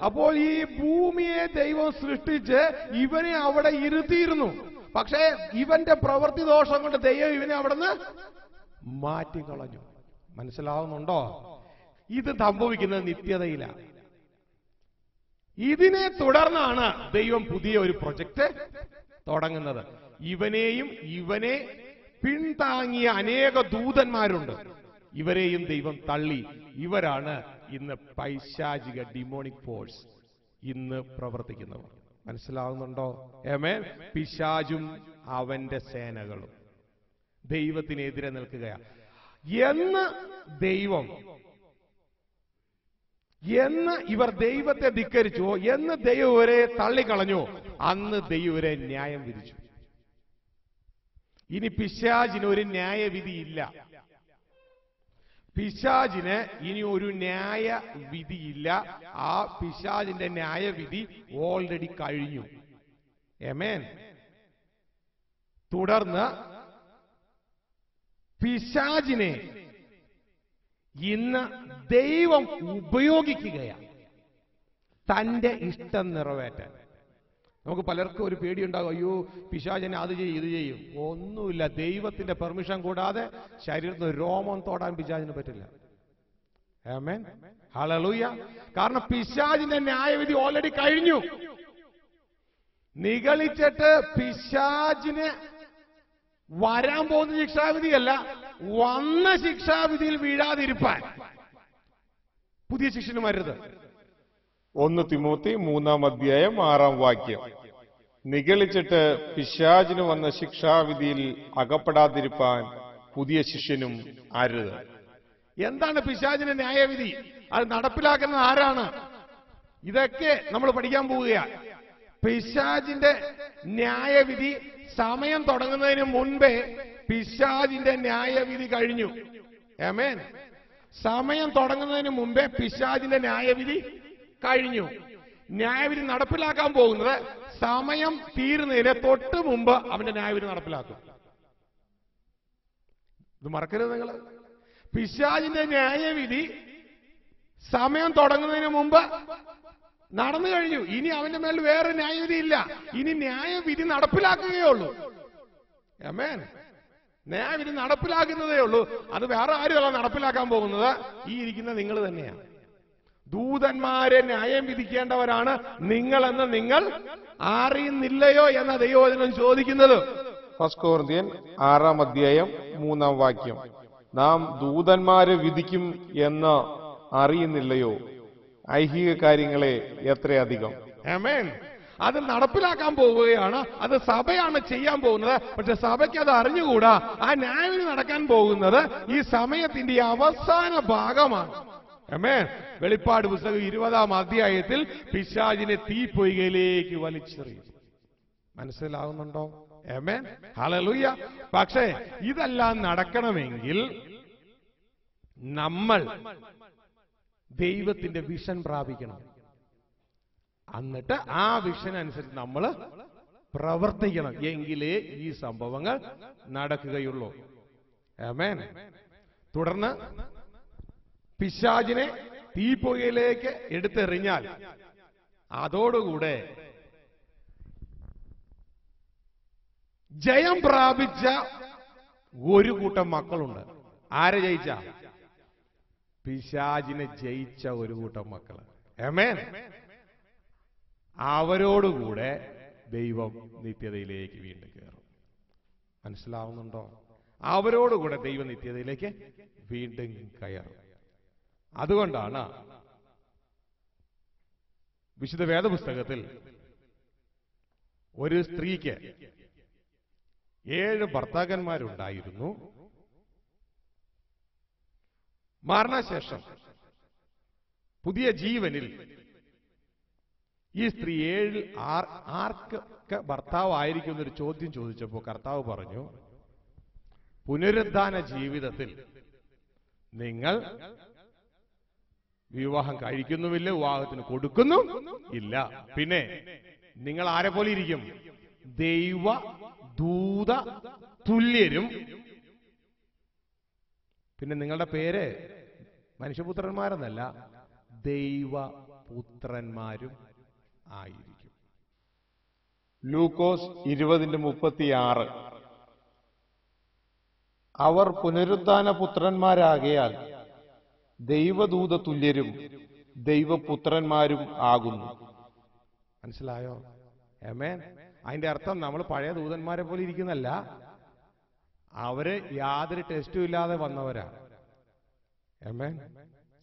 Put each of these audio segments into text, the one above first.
അപ്പോൾ ഈ ഭൂമിയെ ദൈവം സൃഷ്ടിച്ച് ഇവനെ അവിടെ ഇരുത്തിയിരുന്നു. പക്ഷേ ഇവന്റെ പ്രവൃത്തി ദോഷം കൊണ്ട് ദൈവം ഇവനെ അവിടുന്ന് മാറ്റിക്കളഞ്ഞു. മനസ്സിലാവുന്നുണ്ടോ? ഇത് സംഭവിക്കുന്നത് നിത്യതയിലാണ്. ഇതിനെ തുടർന്നാണ് ദൈവം പുതിയ ഒരു പ്രൊജക്ട് തുടങ്ങുന്നത്. ഇവനെ പിന്താങ്ങിയ അനേക ദൂതന്മാരുണ്ട്. ഇവരെയും ദൈവം തള്ളി. ഇവരാണ് ഇന്ന് പൈശാചിക ഡിമോണിക് ഫോഴ്സ് ഇന്ന് പ്രവർത്തിക്കുന്നവർ. മനസ്സിലാവുന്നുണ്ടോ? ആമേൻ. പിശാചും അവന്റെ സേനകളും ദൈവത്തിനെതിരെ നിൽക്കുകയാണ്. എന്ന് ഇവർ ദൈവത്തെ ധിക്കരിച്ചോ, എന്ന് ദൈവം ഇവരെ തള്ളിക്കളഞ്ഞോ, അന്ന് ദൈവം ഇവരെ ന്യായം വിധിച്ചു. ഇനി പിശാചിന് ഒരു ന്യായവിധിയില്ല. പിശാചിന് ഇനി ഒരു ന്യായവിധിയില്ല. ആ പിശാചിന്റെ ന്യായവിധി ഓൾറെഡി കഴിഞ്ഞു. ആമേൻ. തുടർന്ന് പിശാചിനെ ഇന്ന് ദൈവം ഉപയോഗിക്കുകയാണ് തന്റെ ഇഷ്ടം നിറവേറ്റാൻ. നമുക്ക് പലർക്കും ഒരു പേടിയുണ്ടാകും, അയ്യോ പിശാചിനെ അത് ചെയ്യും ഇത് ചെയ്യും. ഒന്നുമില്ല. ദൈവത്തിന്റെ പെർമിഷൻ കൂടാതെ ശരീരത്തിന് രോമം തൊടാൻ പിശാചിന് പറ്റില്ല. ആമേൻ. ഹല്ലേലൂയ. കാരണം പിശാചിന്റെ ന്യായവിധി ഓൾറെഡി കഴിഞ്ഞു. നിഗളിച്ചിട്ട് പിശാചിന് വരാൻ പോകുന്ന ശിക്ഷാവിധിയല്ല, വന്ന ശിക്ഷാവിധിയിൽ വീഴാതിരിപ്പാൻ പുതിയ ശിക്ഷനുമാരുത്. 1 തിമോത്തി 3:6 നിഗളിച്ചിട്ട് പിശാചിന് വന്ന ശിക്ഷാവിധിയിൽ അകപ്പെടാതിരിപ്പാൻ പുതിയ ശിഷ്യനും അരുത്. എന്താണ് പിശാചിന്റെ ന്യായവിധി? അത് നടപ്പിലാക്കുന്നത് ആരാണ്? ഇതൊക്കെ നമ്മൾ പഠിക്കാൻ പോവുകയാണ്. പിശാചിന്റെ ന്യായവിധി സമയം തുടങ്ങുന്നതിന് മുൻപേ പിശാചിന്റെ ന്യായവിധി കഴിഞ്ഞു. ആമേൻ. സമയം തുടങ്ങുന്നതിന് മുമ്പേ പിശാചിന്റെ ന്യായവിധി കഴിഞ്ഞു. ന്യായവിധി നടപ്പിലാക്കാൻ പോകുന്നത് സമയം തീരുന്നതിന് തൊട്ട് മുമ്പ് അവന്റെ ന്യായവിധി നടപ്പിലാക്കും. ഇത് മറക്കരുത് നിങ്ങൾ. പിശാചിന്റെ ന്യായവിധി സമയം തുടങ്ങുന്നതിന് മുമ്പ് നടന്നു കഴിഞ്ഞു. ഇനി അവന്റെ മേൽ വേറെ ന്യായവിധി ഇല്ല. ഇനി ന്യായവിധി നടപ്പിലാക്കുകയുള്ളൂ. ആമേൻ. ന്യായവിധി നടപ്പിലാക്കുന്നതേ ഉള്ളൂ. അത് വേറെ ആരുമല്ല നടപ്പിലാക്കാൻ പോകുന്നത്, ഈ ഇരിക്കുന്ന നിങ്ങൾ തന്നെയാണ്. ദൂതന്മാരെ ന്യായം വിധിക്കേണ്ടവരാണ് നിങ്ങളെന്ന് നിങ്ങൾ അറിയുന്നില്ലയോ എന്ന ദൈവവചനം ചോദിക്കുന്നത്. 1 കൊരിന്ത്യർ 6:3 നാം ദൂതന്മാരെ വിധിക്കും എന്ന് അറിയുന്നില്ലയോ? ഐഹിക കാര്യങ്ങളെ എത്രയധികം. ആമേൻ. അത് നടപ്പിലാക്കാൻ പോവുകയാണ്. അത് സഭയാണ് ചെയ്യാൻ പോകുന്നത്. പക്ഷെ സഭയ്ക്ക് അത് അറിഞ്ഞുകൂടാ. ആ ന്യായവിധി നടക്കാൻ പോകുന്നത് ഈ സമയത്തിന്റെ അവസാന ഭാഗമാണ്. ആമേൻ. വെളിപ്പാട് പുസ്തകം 20-ാം പിശാചിനെ തീപ്പൊയ്കയിലേക്ക് വലിച്ചെറിയും. മനസ്സിലാവുന്നുണ്ടോ? ആമേൻ. ഹല്ലേലൂയ. പക്ഷേ ഇതെല്ലാം നടക്കണമെങ്കിൽ നമ്മൾ ദൈവത്തിന്റെ വിഷൻ പ്രാപിക്കണം. എന്നിട്ട് ആ വിഷൻ അനുസരിച്ച് നമ്മൾ പ്രവർത്തിക്കണം. എങ്കിലേ ഈ സംഭവങ്ങൾ നടക്കുകയുള്ളൂ. ആമേൻ. തുടർന്ന് പിശാചിനെ തീപ്പൊയ്കയിലേക്ക് എടുത്തെറിഞ്ഞാൽ അതോടുകൂടെ ജയം പ്രാപിച്ച ഒരു കൂട്ടം മക്കളുണ്ട്. ആരെ ജയിച്ച? പിശാചിനെ ജയിച്ച ഒരു കൂട്ടം മക്കള്. ആമേൻ. അവരോടുകൂടെ ദൈവം നിത്യതയിലേക്ക് വീണ്ടും കയറും. മനസ്സിലാവുന്നുണ്ടോ? അവരോടുകൂടെ ദൈവം നിത്യതയിലേക്ക് വീണ്ടും കയറും. അതുകൊണ്ടാണ് വിശുദ്ധ വേദപുസ്തകത്തിൽ ഒരു സ്ത്രീക്ക് 7 ഭർത്താക്കന്മാരുണ്ടായിരുന്നു. മരണശേഷം പുതിയ ജീവനിൽ ഈ സ്ത്രീ 7 ആർക്ക് ഭർത്താവായിരിക്കും എന്നൊരു ചോദ്യം ചോദിച്ചപ്പോൾ കർത്താവ് പറഞ്ഞു, പുനരുദ്ധാന ജീവിതത്തിൽ നിങ്ങൾ വിവാഹം കഴിക്കുന്നുമില്ല, വിവാഹത്തിന് കൊടുക്കുന്നു ഇല്ല. പിന്നെ നിങ്ങൾ ആരെ പോലെ ഇരിക്കും? ദൈവ ദൂത തുല്യരും. പിന്നെ നിങ്ങളുടെ പേര് മനുഷ്യപുത്രന്മാരെന്നല്ല, ദൈവ പുത്രന്മാരും ആയിരിക്കും. ലൂക്കോസ് 20:36. അവർ പുനരുത്ഥാന പുത്രന്മാരാകയാൽ ദൈവദൂത തുല്യരും ദൈവപുത്രന്മാരും ആകുന്നു. മനസ്സിലായോ? ആമേൻ. അതിന്റെ അർത്ഥം നമ്മൾ പഴയ ദൂതന്മാരെ പോലെ ഇരിക്കുന്നല്ല, അവര് യാതൊരു ടെസ്റ്റും ഇല്ലാതെ വന്നവരാ. ആമേൻ.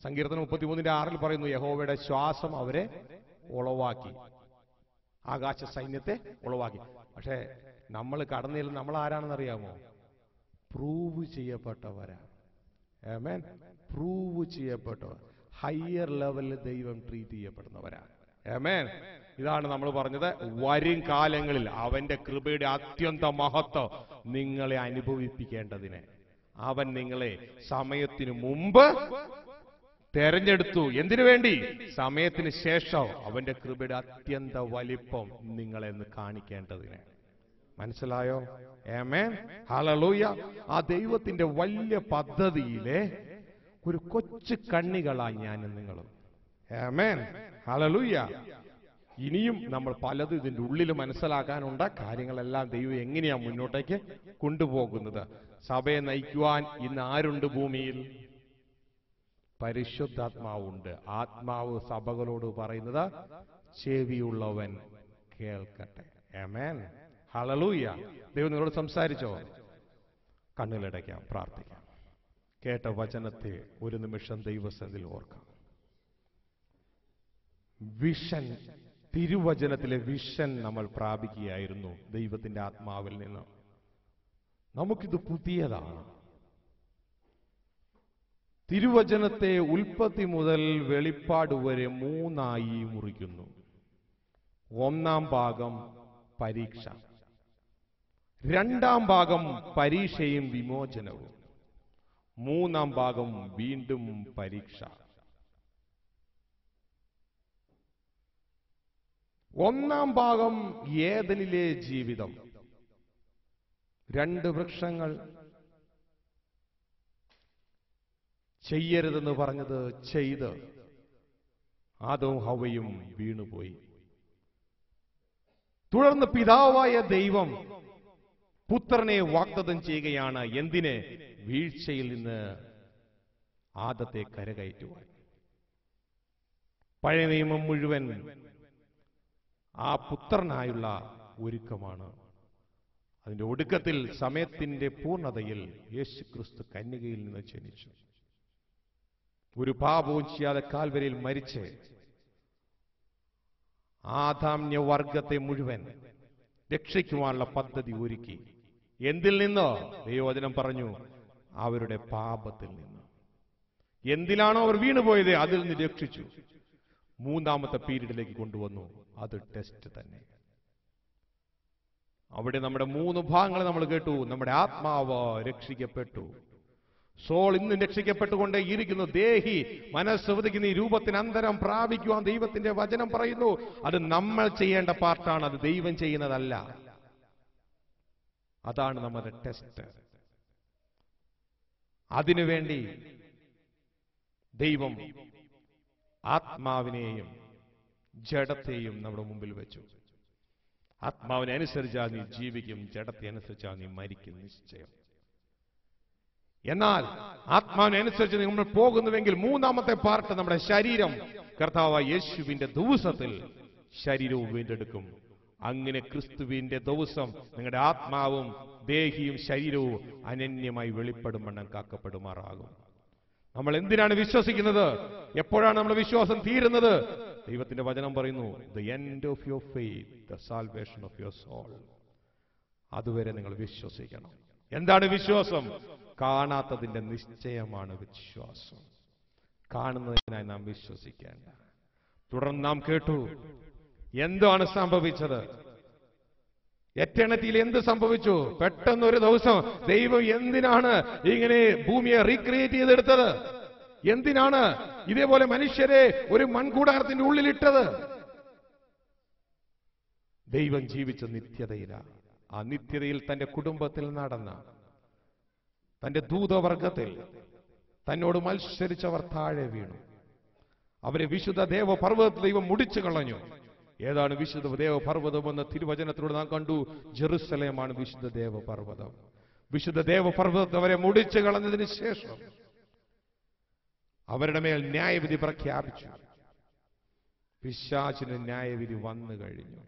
സങ്കീർത്തനം 33:6 പറയുന്നു, യഹോവയുടെ ശ്വാസം അവരെ ഉളവാക്കി, ആകാശ സൈന്യത്തെ ഉളവാക്കി. പക്ഷേ നമ്മൾ കടന്നിൽ നമ്മൾ ആരാണെന്ന് അറിയാമോ? പ്രൂവ് ചെയ്യപ്പെട്ടവരാ. ആമേൻ. പ്രൂവ് ചെയ്യപ്പെട്ടവർ, ഹയർ ലെവലിൽ ദൈവം ട്രീറ്റ് ചെയ്യപ്പെടുന്നവരാ. ആമേൻ. ഇതാണ് നമ്മൾ പറഞ്ഞത്, വരും കാലങ്ങളിൽ അവന്റെ കൃപയുടെ അത്യന്ത മഹത്വം നിങ്ങളെ അനുഭവിപ്പിക്കേണ്ടതിന് അവൻ നിങ്ങളെ സമയത്തിനു മുമ്പ് തെരഞ്ഞെടുത്തു. എന്തിനു വേണ്ടി? സമയത്തിന് ശേഷം അവന്റെ കൃപയുടെ അത്യന്ത വലിപ്പം നിങ്ങളെ ഒന്ന് കാണിക്കേണ്ടതിന്. മനസ്സിലായോ? ആമേൻ. ഹല്ലേലൂയ. ആ ദൈവത്തിന്റെ വലിയ പദ്ധതിയിലെ ഒരു കൊച്ചു കണ്ണികളായി ഞാനും നിങ്ങളും. ആമേൻ. ഹല്ലേലൂയ. ഇനിയും നമ്മൾ പലതും ഇതിന്റെ ഉള്ളിൽ മനസ്സിലാക്കാനുണ്ട്. കാര്യങ്ങളെല്ലാം ദൈവം എങ്ങനെയാ മുന്നോട്ടേക്ക് കൊണ്ടുപോകുന്നത്. സഭയെ നയിക്കുവാൻ ഇന്ന് ആരുണ്ട് ഭൂമിയിൽ? പരിശുദ്ധാത്മാവുണ്ട്. ആത്മാവ് സഭകളോട് പറയുന്നത് ചെവിയുള്ളവൻ കേൾക്കട്ടെ. ആമേൻ. ഹല്ലേലൂയ. ദൈവം നിങ്ങളോട് സംസാരിച്ചോ? കണ്ണുകളടയ്ക്കാം, പ്രാർത്ഥിക്കാം. കേട്ട വചനത്തെ ഒരു നിമിഷം ദൈവസന്നിധിയിൽ ഓർക്കാം. വിഷൻ, തിരുവചനത്തിലെ വിഷൻ നമ്മൾ പ്രാപിക്കുകയായിരുന്നു ദൈവത്തിന്റെ ആത്മാവിൽ നിന്ന്. നമുക്കിത് പുതിയതാണ്. തിരുവചനത്തെ ഉൽപ്പത്തി മുതൽ വെളിപ്പാട് വരെ 3 മുറിക്കുന്നു. 1-ാം ഭാഗം പരീക്ഷ, 2-ാം ഭാഗം പരീക്ഷയും വിമോചനവും, 3-ാം ഭാഗം വീണ്ടും പരീക്ഷ. 1-ാം ഭാഗം ഏദനിലെ ജീവിതം, 2 വൃക്ഷങ്ങൾ ചെയ്യരുതെന്ന് പറഞ്ഞത് ചെയ്ത് ആദവും ഹവ്വയും വീണുപോയി. തുടർന്ന് പിതാവായ ദൈവം പുത്രനെ വാഗ്ദത്തം ചെയ്യുകയാണ്. എന്തിന്? വീഴ്ചയിൽ നിന്ന് ആദത്തെ കരകയറ്റുവാൻ. പഴയ നിയമം മുഴുവൻ ആ പുത്രനായുള്ള ഒരുക്കമാണ്. അതിന്റെ ഒടുക്കത്തിൽ സമയത്തിന്റെ പൂർണ്ണതയിൽ യേശുക്രിസ്തു കന്യകയിൽ നിന്ന് ജനിച്ചു. ഒരു പാപവും ചെയ്യാതെ കാൽവരിയിൽ മരിച്ച് ആദാമ്യ വർഗത്തെ മുഴുവൻ രക്ഷിക്കുവാനുള്ള പദ്ധതി ഒരുക്കി. എന്തിൽ നിന്ന്? ദൈവവചനം പറഞ്ഞു, അവരുടെ പാപത്തിൽ നിന്ന്. എന്തിലാണോ അവർ വീണുപോയത് അതിൽ നിന്ന് രക്ഷിച്ചു. 3-ാമത്തെ പീരീഡിലേക്ക് കൊണ്ടുവന്നു. അത് ടെസ്റ്റ് തന്നെ. അവിടെ നമ്മുടെ 3 ഭാഗങ്ങൾ നമ്മൾ കേട്ടു. നമ്മുടെ ആത്മാവ് രക്ഷിക്കപ്പെട്ടു. സോൾ ഇന്നും രക്ഷിക്കപ്പെട്ടുകൊണ്ടേ ഇരിക്കുന്നു. ദേഹി, മനസ്സുവദിക്കുന്ന ഈ രൂപത്തിന് അന്തരം പ്രാപിക്കുവാൻ ദൈവത്തിന്റെ വചനം പറയുന്നു. അത് നമ്മൾ ചെയ്യേണ്ട പാർട്ടാണ്, അത് ദൈവം ചെയ്യുന്നതല്ല. അതാണ് നമ്മുടെ ടെസ്റ്റ്. അതിനുവേണ്ടി ദൈവം ആത്മാവിനെയും ജഡത്തെയും നമ്മുടെ മുമ്പിൽ വെച്ചു. ആത്മാവിനെ അനുസരിച്ചാൽ നീ ജീവിക്കും, ജഡത്തെ അനുസരിച്ചാൽ നീ മരിക്കും നിശ്ചയം. എന്നാൽ ആത്മാവിനെ അനുസരിച്ച് നമ്മൾ പോകുന്നുവെങ്കിൽ 3-ാമത്തെ പാർട്ട് നമ്മുടെ ശരീരം കർത്താവായ യേശുവിന്റെ ദിവസത്തിൽ ശരീരവും വീണ്ടെടുക്കും. അങ്ങനെ ക്രിസ്തുവിന്റെ ദിവസം നിങ്ങളുടെ ആത്മാവും ദേഹിയും ശരീരവും അനന്യമായി വെളിപ്പെടുമെണ്ണം കാക്കപ്പെടുമാറാകും. നമ്മൾ എന്തിനാണ് വിശ്വസിക്കുന്നത്? എപ്പോഴാണ് നമ്മുടെ വിശ്വാസം തീരുന്നത്? ദൈവത്തിന്റെ വചനം പറയുന്നു, the end of your faith, the salvation of your soul. അതുവരെ നിങ്ങൾ വിശ്വസിക്കണം. എന്താണ് വിശ്വാസം? കാണാത്തതിന്റെ നിശ്ചയമാണ് വിശ്വാസം. കാണുന്നതിനായി നാം വിശ്വസിക്കേണ്ട. തുടർന്ന് നാം കേട്ടു എന്താണ് സംഭവിച്ചത്. എറ്റേണിറ്റിയിൽ എന്ത് സംഭവിച്ചു? പെട്ടെന്ന് ഒരു ദിവസം ദൈവം എന്തിനാണ് ഇങ്ങനെ ഭൂമിയെ റീക്രിയേറ്റ് ചെയ്തെടുത്തത്? എന്തിനാണ് ഇതേപോലെ മനുഷ്യരെ ഒരു മൺകൂടാരത്തിന്റെ ഉള്ളിലിട്ടത്? ദൈവം ജീവിച്ച നിത്യതയിലാണ്. ആ നിത്യതയിൽ തന്റെ കുടുംബത്തിൽ നടന്ന, തന്റെ ദൂതവർഗത്തിൽ തന്നോട് മത്സരിച്ചവർ താഴെ വീണു. അവരെ വിശുദ്ധ ദേവപർവ്വതത്തിൽ ദൈവം മുടിച്ചു കളഞ്ഞു. ഏതാണ് വിശുദ്ധ ദേവപർവ്വതം എന്ന തിരുവചനത്തിലൂടെ നാം കണ്ടു? ജെറുസലേമാണ് വിശുദ്ധ ദേവപർവ്വതം. വിശുദ്ധ ദേവപർവ്വതത്തെ അവരെ മുടിച്ചു കളഞ്ഞതിന് ശേഷം അവരുടെ മേൽ ന്യായവിധി പ്രഖ്യാപിച്ചു. പിശാചിന് ന്യായവിധി വന്നു കഴിഞ്ഞു.